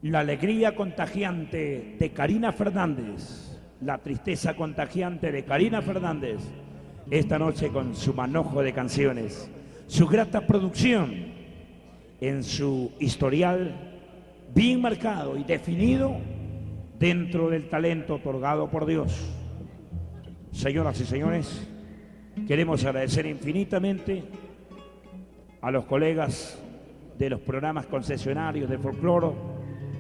La alegría contagiante de Karina Fernández, la tristeza contagiante de Karina Fernández, esta noche con su manojo de canciones, su grata producción en su historial bien marcado y definido dentro del talento otorgado por Dios. Señoras y señores, queremos agradecer infinitamente a los colegas de los programas concesionarios de folclore,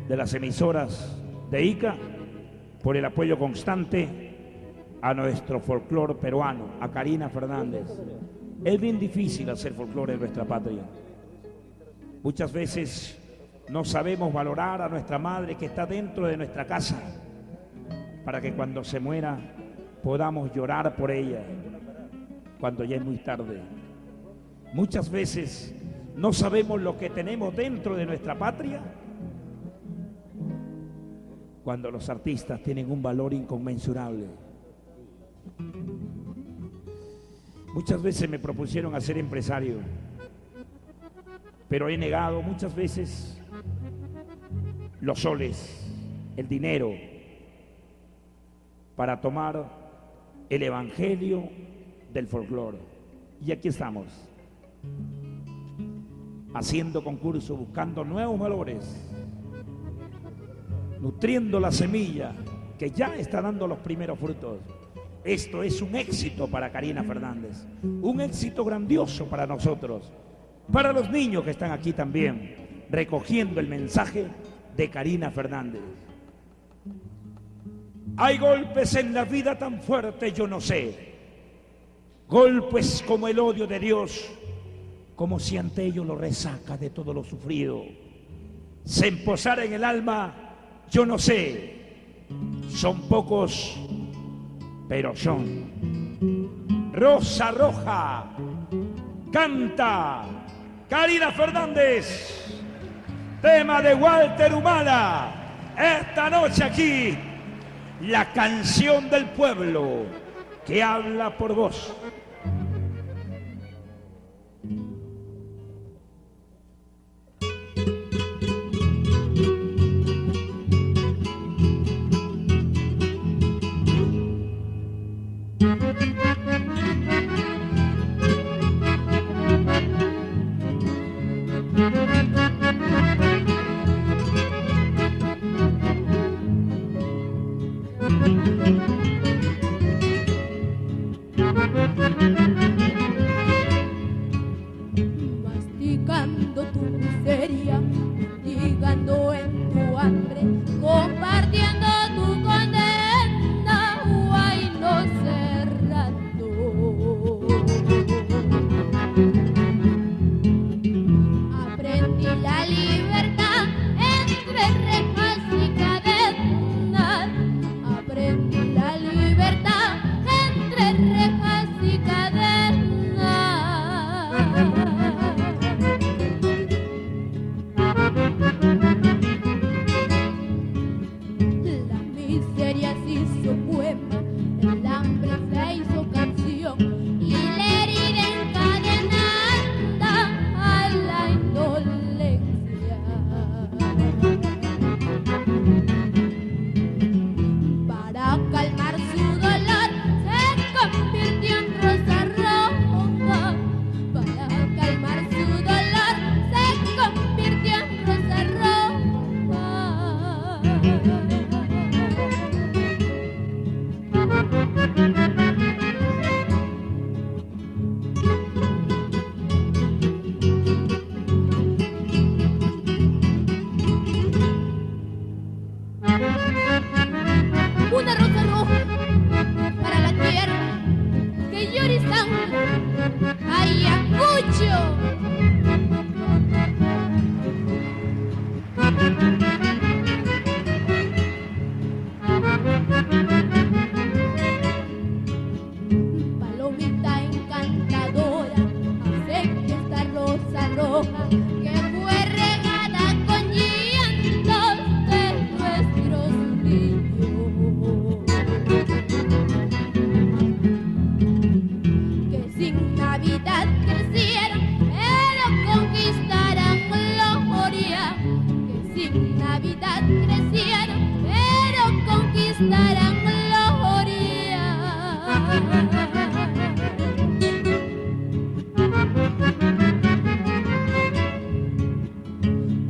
de las emisoras de ICA, por el apoyo constante a nuestro folclore peruano, a Karina Fernández. Es bien difícil hacer folclore en nuestra patria. Muchas veces no sabemos valorar a nuestra madre que está dentro de nuestra casa, para que cuando se muera podamos llorar por ella, cuando ya es muy tarde. Muchas veces no sabemos lo que tenemos dentro de nuestra patria, cuando los artistas tienen un valor inconmensurable. Muchas veces me propusieron a ser empresario, pero he negado muchas veces los soles, el dinero, para tomar el evangelio del folclore. Y aquí estamos, haciendo concursos, buscando nuevos valores, nutriendo la semilla que ya está dando los primeros frutos. Esto es un éxito para Karina Fernández, un éxito grandioso para nosotros, para los niños que están aquí también, recogiendo el mensaje de Karina Fernández. Hay golpes en la vida tan fuertes, yo no sé, golpes como el odio de Dios, como si ante ellos lo resaca de todo lo sufrido. Se emposara en el alma, yo no sé, son pocos, pero son. Rosa Roja, canta Karina Fernández, tema de Walter Humala. Esta noche aquí, la canción del pueblo que habla por vos. Masticando tu miseria, ligando en tu hambre, compartiendo tu condena, guay no cerrando. Aprendí la libertad entre rejas y cadenas. Aprendí la libertad entre rejas y cadenas. La miseria se hizo poema, el hambre se hizo canción y la herida encadenada a la indolencia. Para calmar su dolor se convirtió en rosa roja. Para calmar su dolor se convirtió en rosa roja. Una rosa roja para la tierra que llora y sangra. Ayacucho. Palomita encantadora, hace que esta rosa roja que fue regada con llantos de nuestros niños, que sin Navidad crecieran, pero conquistaran gloria, que sin Navidad crecieron, pero conquistarán gloria.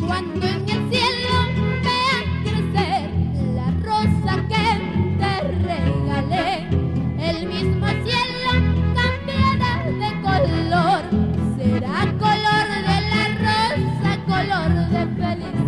Cuando en el cielo vean crecer la rosa que te regalé, el mismo cielo cambiará de color, será color de la rosa, color de felicidad.